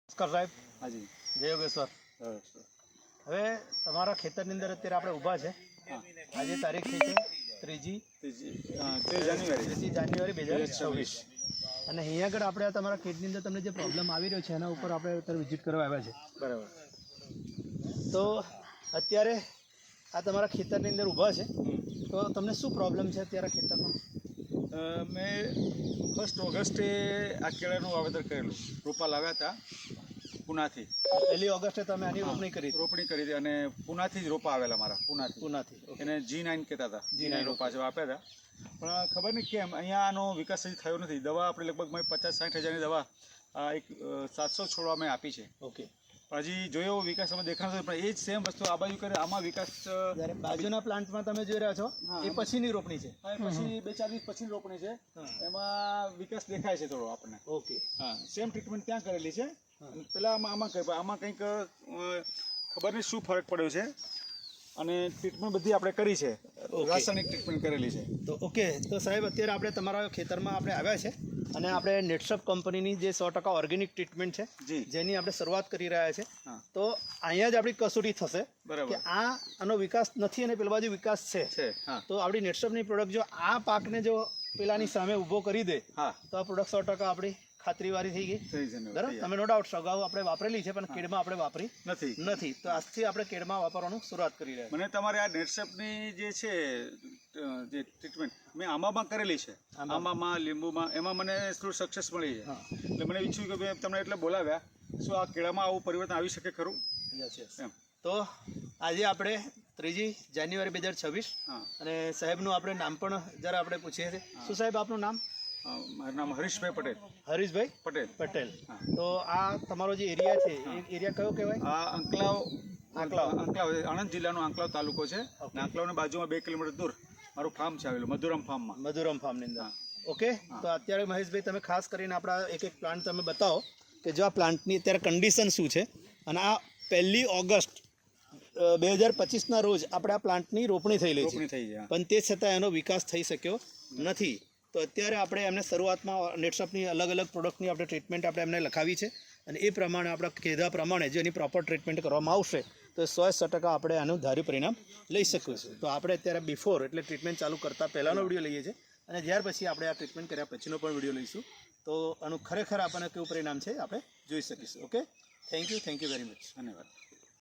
નમસ્કાર સાહેબ. હાજી. જય યોગેશ્વર. હવે તમારા ખેતરની અંદર અત્યારે આપણે ઊભા છે. આજે તારીખ થઈ છે 3 જાન્યુઆરી 2026 અને અહીંયા આગળ આપણે તમારા ખેતની અંદર તમને જે પ્રોબ્લેમ આવી રહ્યો છે એના ઉપર આપણે અત્યારે વિઝિટ કરવા આવ્યા છે. બરાબર. તો અત્યારે આ તમારા ખેતરની અંદર ઊભા છે, તો તમને શું પ્રોબ્લેમ છે અત્યારે ખેતરમાં? મેં 1 ઓગસ્ટે આ કેળાનું વાવેતર કરેલું. રોપા લાવ્યા હતા પૂનાથી. 1 ઓગસ્ટે તમે આની રોપણી કરી હતી અને પૂનાથી જ રોપા આવેલા મારા. પૂનાથી એને G9 કહેતા હતા. G9 રોપા જો આપ્યા હતા, પણ ખબર નહીં કેમ અહીંયા આનો વિકાસ હજી થયો નથી. દવા આપણે લગભગ મેં 50-60 હજારની દવા એક 700 છોડવા મેં આપી છે. ઓકે. પણ હજી જોયો વિકાસ અમે દેખાતો, પણ એ જ સેમ વસ્તુ આ બાજુ કરે. આમાં વિકાસ જ્યારે બાજુના પ્લાન્ટમાં તમે જોઈ રહ્યા છો એ પછીની રોપણી છે. પછી 2-4 દિવસ પછીની રોપણી છે. એમાં વિકાસ દેખાય છે થોડો આપણને. ઓકે. હા, સેમ ટ્રીટમેન્ટ ત્યાં કરેલી છે. પેલા આમાં કંઈક ખબર નહીં શું ફરક પડ્યો છે, અને ટ્રીટમેન્ટ બધી આપણે કરી છે, રાસાયણિક ટ્રીટમેન્ટ કરેલી છે. તો ઓકે. તો સાહેબ અત્યારે આપણે તમારા ખેતરમાં આપણે આવ્યા છે અને આપણે નેટસપ કંપનીની જે 100% ઓર્ગેનિક ટ્રીટમેન્ટ છે જેની આપણે શરૂઆત કરી રહ્યા છે. તો અહીંયા જ આપણી કસોટી થશે કે આનો વિકાસ નથી અને પેલા બાજુ વિકાસ છે. તો આપણી નેટસપની પ્રોડક્ટ જો આ પાકને જો પેલાની સામે ઊભો કરી દે તો આ પ્રોડક્ટ 100% આપણી ખાતરીવાળી થઈ ગઈ. બરાબર. તમે નો ડાઉટ અગાઉ આપણે વાપરેલી છે, પણ કેડમાં આપણે વાપરી નથી. તો આજથી આપણે કેડમાં વાપરવાનું શરૂઆત કરી રહ્યા. મને તમારે આ નેટસપની જે છે જે ટ્રીટમેન્ટ મેં આમાં કરેલી છે, આમાં લીંબુમાં, એમાં મને થોડું સક્સેસ મળી છે. એટલે મને ઈચ્છ્યું કે મેં તમને એટલે બોલાવ્યા, શું આ કેળામાં આવું પરિવર્તન આવી શકે ખરું? એમ. તો આજે આપણે 3 જાન્યુઆરી 2026 અને સાહેબનું આપણે નામ પણ જરા આપણે પૂછીએ છીએ. શું સાહેબ આપનું નામ? મારું નામ હરીશભાઈ પટેલ. હરીશભાઈ પટેલ. તો આ તમારો જે એરિયા છે એ એરિયા કયો કહેવાય? આ આંકલાવ આણંદ જિલ્લાનો આંકલાવ તાલુકો છે. આંકલાવની બાજુમાં 2 કિલોમીટર દૂર મારું ફાર્મ છે આવેલું, મધુરમ ફાર્મની અંદર. ઓકે. તો અત્યારે મહેશભાઈ તમે ખાસ કરીને આપણા એક પ્લાન્ટ તમે બતાવો કે જો આ પ્લાન્ટની અત્યારે કન્ડિશન શું છે. અને આ 1 ઓગસ્ટ 2025ના રોજ આપણે આ પ્લાન્ટની રોપણી થયેલી છે, પણ તે છતાં એનો વિકાસ થઈ શક્યો નથી. તો અત્યારે આપણે એમને શરૂઆતમાં નેટસપની અલગ અલગ પ્રોડક્ટની આપણે ટ્રીટમેન્ટ આપણે એમને લખાવી છે, અને એ પ્રમાણે આપણા કીધા પ્રમાણે જો એની પ્રોપર ટ્રીટમેન્ટ કરવામાં આવશે તો 100% આપણે આનું ધાર્યું પરિણામ લઈ શકીશું. તો આપણે અત્યારે બિફોર એટલે ટ્રીટમેન્ટ ચાલુ કરતાં પહેલાંનો વિડીયો લઈએ છીએ, અને ત્યાર પછી આપણે આ ટ્રીટમેન્ટ કર્યા પછીનો પણ વિડીયો લઈશું. તો આનું ખરેખર આપણને કેવું પરિણામ છે આપણે જોઈ શકીશું. Okay. Thank you very much. ધન્યવાદ.